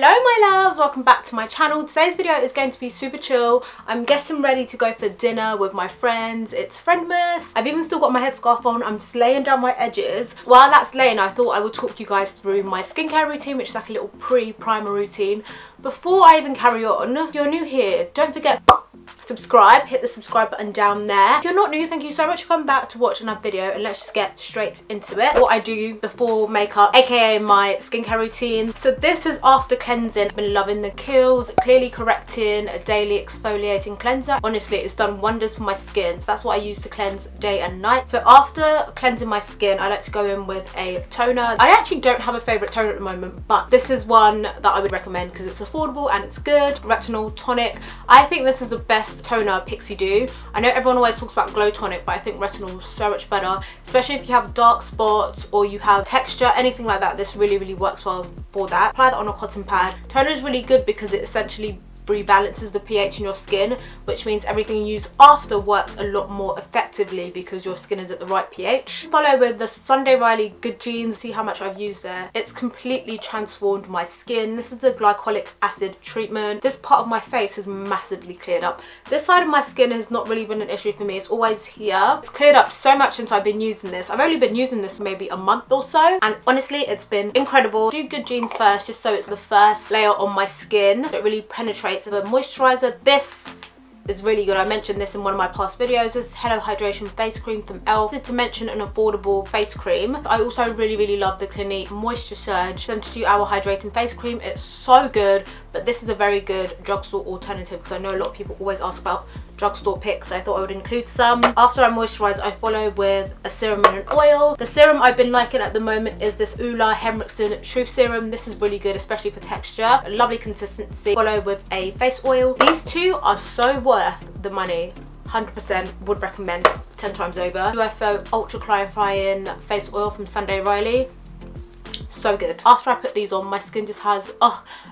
Hello my loves, welcome back to my channel. Today's video is going to be super chill. I'm getting ready to go for dinner with my friends. It's Friendmas. I've even still got my headscarf on. I'm just laying down my edges. While that's laying, I thought I would talk you guys through my skincare routine, which is like a little pre-primer routine. Before I even carry on, if you're new here, don't forget subscribe, hit the subscribe button down there. If you're not new, thank you so much for coming back to watch another video, and let's just get straight into it. What I do before makeup, aka my skincare routine. So this is after cleansing. I've been loving the Kiehl's Clearly Correcting a Daily Exfoliating Cleanser. Honestly, it's done wonders for my skin, so that's what I use to cleanse day and night. So after cleansing my skin, I like to go in with a toner. I actually don't have a favorite toner at the moment, but this is one that I would recommend because it's affordable and it's good. Retinol tonic. I think this is the best toner Pixie do. I know everyone always talks about glow tonic, but I think retinol is so much better, especially if you have dark spots or you have texture, anything like that. This really works well for that. Apply that on a cotton pad. Toner is really good because it essentially rebalances the pH in your skin, which means everything you use after works a lot more effectively because your skin is at the right pH. Follow with the Sunday Riley Good Genes. See how much I've used there. It's completely transformed my skin. This is the glycolic acid treatment. This part of my face has massively cleared up. This side of my skin has not really been an issue for me. It's always here. It's cleared up so much since I've been using this. I've only been using this for maybe a month or so, and honestly it's been incredible. Do Good Genes first, just so it's the first layer on my skin. It really penetrates the moisturizer. This is really good. I mentioned this in one of my past videos. This is Hello Hydration face cream from e.l.f. To mention an affordable face cream. I also really love the Clinique Moisture Surge 72-hour hydrating face cream. It's so good, but this is a very good drugstore alternative because I know a lot of people always ask about drugstore picks, so I thought I would include some. After I moisturize, I follow with a serum and an oil. The serum I've been liking at the moment is this Uche Henriksen Truth Serum. This is really good, especially for texture. A lovely consistency. Follow with a face oil. These two are so worth the money. 100% would recommend 10 times over. UFO Ultra Clarifying Face Oil from Sunday Riley. So good. After I put these on, my skin just has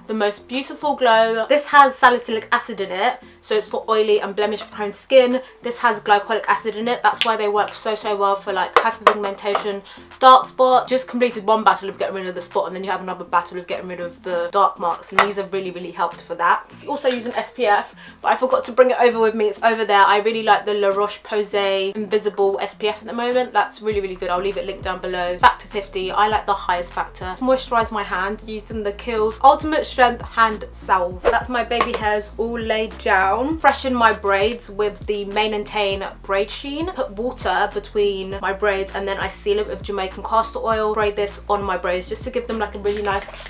the most beautiful glow. This has salicylic acid in it, so it's for oily and blemish prone skin. This has glycolic acid in it. That's why they work so well for like hyperpigmentation, dark spot. Just completed one battle of getting rid of the spot, and then you have another battle of getting rid of the dark marks, and these have really helped for that. Also use an SPF, but I forgot to bring it over with me. It's over there. I really like the La Roche-Posay Invisible SPF at the moment. That's really good. I'll leave it linked down below. Factor 50. I like the highest factor. To moisturize my hands using the Kiehl's Ultimate Strength Hand Salve. That's my baby hairs all laid down. Freshen my braids with the Maintain Braid Sheen. Put water between my braids and then I seal it with Jamaican castor oil. Braid this on my braids just to give them like a really nice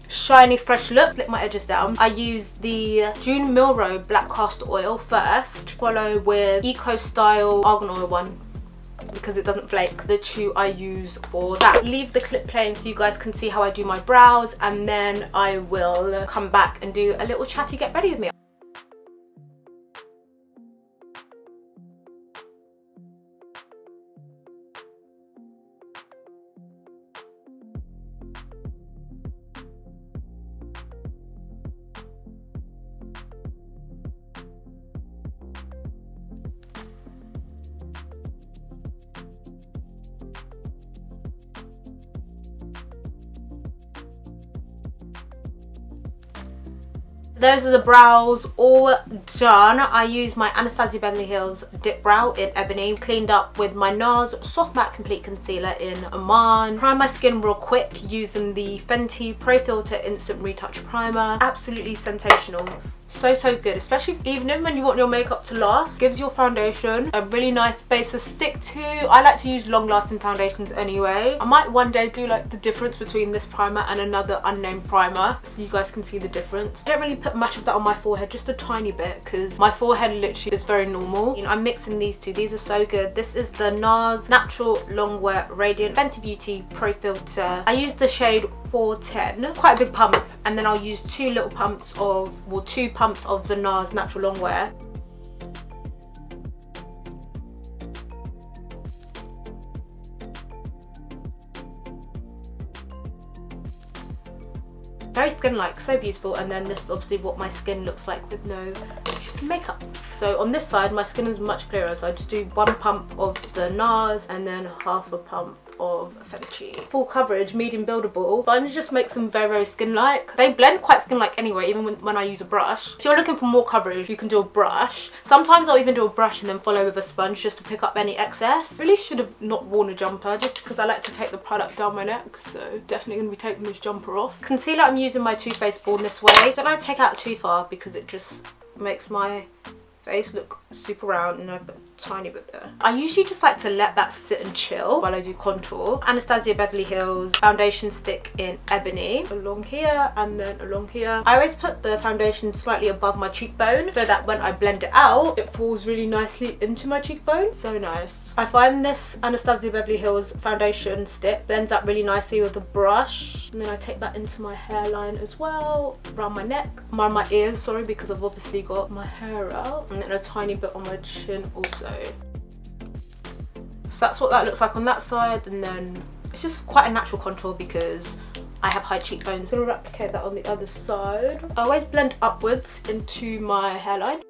shiny fresh look. Slip my edges down. I use the June Milrow black castor oil first, follow with Eco Style Argan Oil one because it doesn't flake. The two I use for that. Leave the clip playing so you guys can see how I do my brows, and then I will come back and do a little chatty get ready with me. Those are the brows all done. I use my Anastasia Beverly Hills Dip Brow in Ebony. Cleaned up with my NARS Soft Matte Complete Concealer in Oman. Prime my skin real quick using the Fenty Pro Filter Instant Retouch Primer. Absolutely sensational. So good, especially even when you want your makeup to last. Gives your foundation a really nice base to stick to. I like to use long lasting foundations anyway. I might one day do like the difference between this primer and another unnamed primer so you guys can see the difference. I don't really put much of that on my forehead, just a tiny bit, because my forehead literally is very normal. You know, I'm mixing these two. These are so good. This is the NARS Natural Longwear Radiant Fenty Beauty Pro Filter. I use the shade 410, quite a big pump, and then I'll use two pumps of the NARS Natural Longwear. Very skin-like, so beautiful. And then this is obviously what my skin looks like with no makeup. So on this side my skin is much clearer, so I just do one pump of the NARS and then half a pump of Fenty. Full coverage, medium buildable. Sponge just makes them very, very skin-like. They blend quite skin-like anyway, even when I use a brush. If you're looking for more coverage, you can do a brush. Sometimes I'll even do a brush and then follow with a sponge just to pick up any excess. Really should have not worn a jumper just because I like to take the product down my neck, so definitely going to be taking this jumper off. Concealer, I'm using my Too Faced Born This Way. Don't like to take out too far because it just makes my face look super round, and I put a tiny bit there. I usually just like to let that sit and chill while I do contour. Anastasia Beverly Hills foundation stick in Ebony, along here and then along here. I always put the foundation slightly above my cheekbone so that when I blend it out, it falls really nicely into my cheekbone. So nice. I find this Anastasia Beverly Hills foundation stick blends out really nicely with a brush, and then I take that into my hairline as well, around my neck, around my ears, sorry, because I've obviously got my hair out, and then a tiny bit on my chin also. So that's what that looks like on that side, and then it's just quite a natural contour because I have high cheekbones. I'm gonna replicate that on the other side. I always blend upwards into my hairline.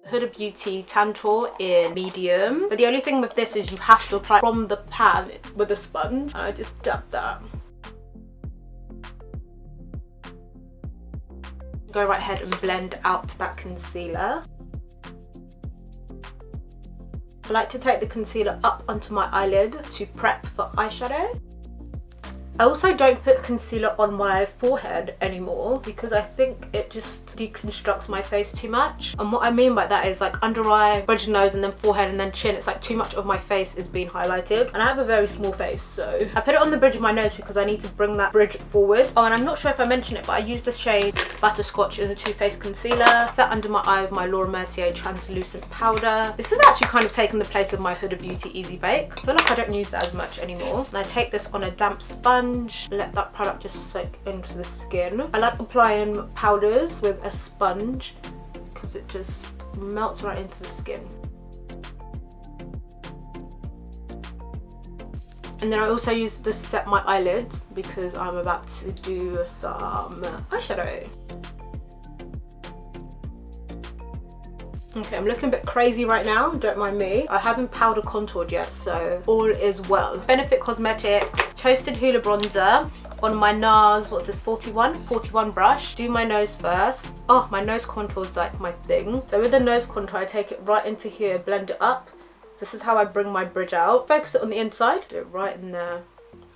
Huda Beauty Tantour in medium, but the only thing with this is you have to apply from the pan with a sponge. I just dab that. Go right ahead and blend out that concealer. I like to take the concealer up onto my eyelid to prep for eyeshadow. I also don't put concealer on my forehead anymore because I think it just deconstructs my face too much. And what I mean by that is like under eye, bridge of nose, and then forehead, and then chin. It's like too much of my face is being highlighted, and I have a very small face, so I put it on the bridge of my nose because I need to bring that bridge forward. Oh, and I'm not sure if I mentioned it, but I use the shade Butterscotch in the Too Faced concealer. Set under my eye with my Laura Mercier translucent powder. This is actually kind of taking the place of my Huda Beauty Easy Bake. I feel like I don't use that as much anymore. And I take this on a damp sponge, let that product just soak into the skin. I like applying powders with a sponge because it just melts right into the skin. And then I also use this to set my eyelids because I'm about to do some eyeshadow. Okay, I'm looking a bit crazy right now, don't mind me. I haven't powder contoured yet, so all is well. Benefit Cosmetics Toasted Hoola Bronzer on my NARS, what's this, 41 brush. Do my nose first. Oh, my nose contour is like my thing. So with the nose contour, I take it right into here, blend it up. This is how I bring my bridge out. Focus it on the inside, do it right in there.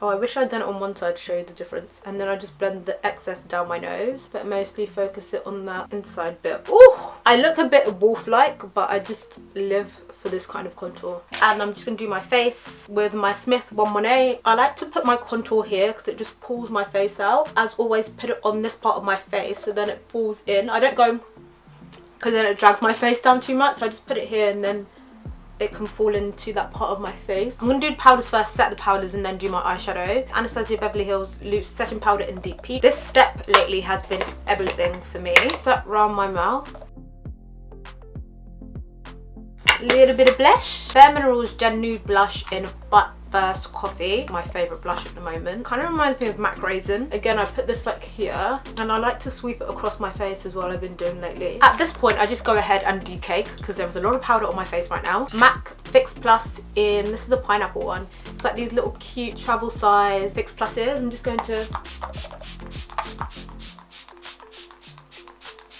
Oh, I wish I'd done it on one side to show you the difference. And then I just blend the excess down my nose, but mostly focus it on that inside bit. Oh, I look a bit wolf-like, but I just live for this kind of contour. And I'm just gonna do my face with my Smith 118. I like to put my contour here because it just pulls my face out. As always, put it on this part of my face so then it pulls in. I don't go because then it drags my face down too much, so I just put it here and then it can fall into that part of my face. I'm going to do the powders first, set the powders, and then do my eyeshadow. Anastasia Beverly Hills Loose Setting Powder in Deep Peach. This step lately has been everything for me. Set around my mouth. Little bit of blush. Bare Minerals Gen Nude Blush in But First Coffee, my favourite blush at the moment. Kind of reminds me of MAC Raisin. Again, I put this like here, and I like to sweep it across my face as well. I've been doing lately. At this point, I just go ahead and decake because there was a lot of powder on my face right now. MAC Fix Plus in, this is a pineapple one. It's like these little cute travel size Fix Pluses. I'm just going to...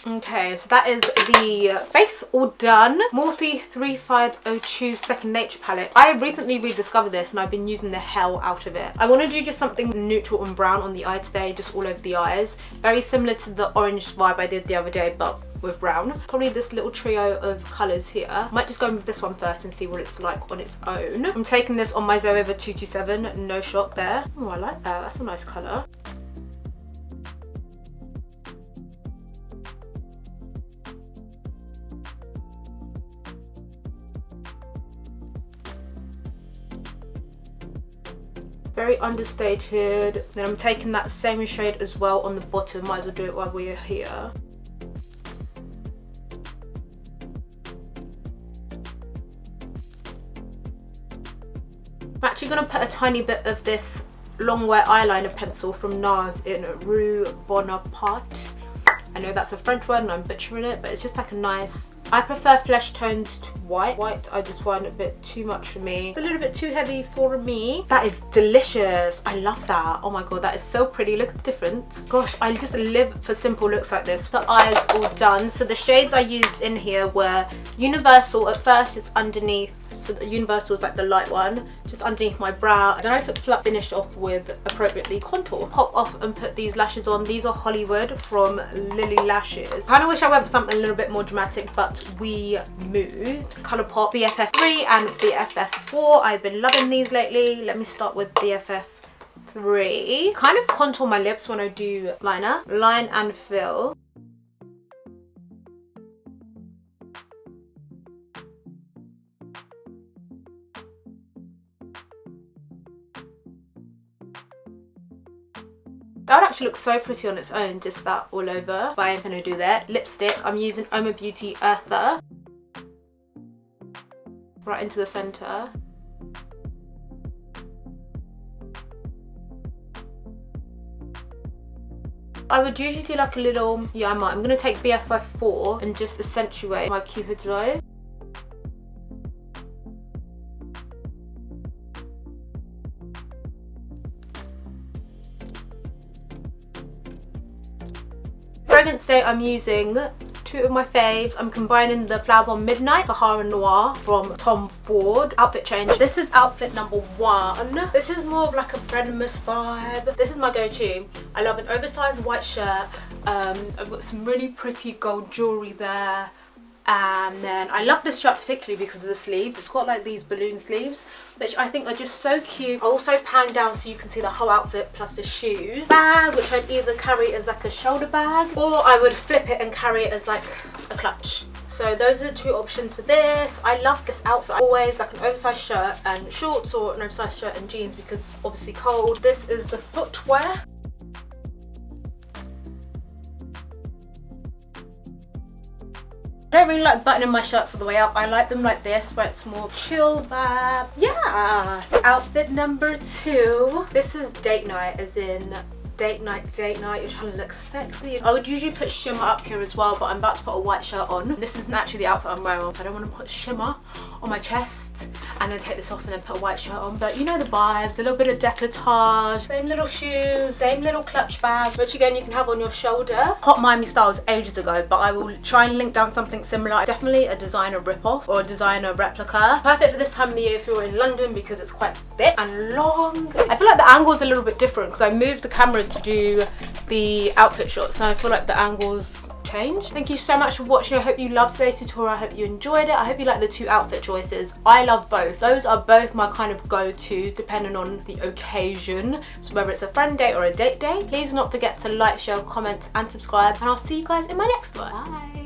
Okay, so that is the face all done. Morphe 3502 Second Nature palette. I recently rediscovered this and I've been using the hell out of it. I want to do just something neutral and brown on the eye today, just all over the eyes. Very similar to the orange vibe I did the other day, but with brown. Probably this little trio of colours here. Might just go with this one first and see what it's like on its own. I'm taking this on my Zoeva 227, no shock there. Oh, I like that, that's a nice colour. Very understated. Then I'm taking that same shade as well on the bottom. Might as well do it while we're here. I'm actually going to put a tiny bit of this long wear eyeliner pencil from NARS in Rue Bonaparte. I know that's a French word and I'm butchering it, but it's just like a nice I prefer flesh tones to white. White I just find a bit too much for me. It's a little bit too heavy for me. That is delicious. I love that. Oh my god, that is so pretty. Look at the difference. Gosh, I just live for simple looks like this. The eyes all done. So the shades I used in here were Universal. At first it's underneath. So the Universal is like the light one, just underneath my brow. Then I took finished off with appropriately contour. Pop off and put these lashes on. These are Hollywood from Lily Lashes. Kind of wish I went for something a little bit more dramatic, but we moved. Colourpop BFF3 and BFF4. I've been loving these lately. Let me start with BFF3. Kind of contour my lips when I do liner. Line and fill. That would actually look so pretty on its own, just that all over, but I ain't gonna do that. Lipstick, I'm using Oma Beauty Earther. Right into the centre. I would usually do like a little, yeah I might, I'm gonna take BFF4 and just accentuate my Cupid's bow. Fragrance Day, I'm using two of my faves. I'm combining the Flower Bomb Midnight Sahara Noir from Tom Ford. Outfit change. This is outfit number 1. This is more of like a Friendmas vibe. This is my go-to. I love an oversized white shirt. I've got some really pretty gold jewellery there. And then I love this shirt particularly because of the sleeves. It's got like these balloon sleeves, which I think are just so cute. I also pan down so you can see the whole outfit plus the shoes. Bag, which I'd either carry as like a shoulder bag, or I would flip it and carry it as like a clutch. So those are the two options for this. I love this outfit. Always like an oversized shirt and shorts, or an oversized shirt and jeans because it's obviously cold. This is the footwear. I don't really like buttoning my shirts all the way up. I like them like this, where it's more chill vibe. Yeah. Outfit number 2. This is date night, as in date night, you're trying to look sexy. I would usually put shimmer up here as well, but I'm about to put a white shirt on. This isn't actually the outfit I'm wearing, so I don't want to put shimmer on my chest and then take this off and then put a white shirt on. But you know the vibes, a little bit of décolletage, same little shoes, same little clutch bag, which again you can have on your shoulder. Hot Miami style was ages ago, but I will try and link down something similar. Definitely a designer rip-off or a designer replica. Perfect for this time of the year if you're in London because it's quite thick and long. I feel like the angle is a little bit different because I moved the camera to do the outfit shots, and I feel like the angles change. Thank you so much for watching. I hope you loved today's tutorial. I hope you enjoyed it. I hope you like the 2 outfit choices. I love both. Those are both my kind of go-tos depending on the occasion. So whether it's a friend day or a date day, please do not forget to like, share, comment and subscribe, and I'll see you guys in my next one. Bye.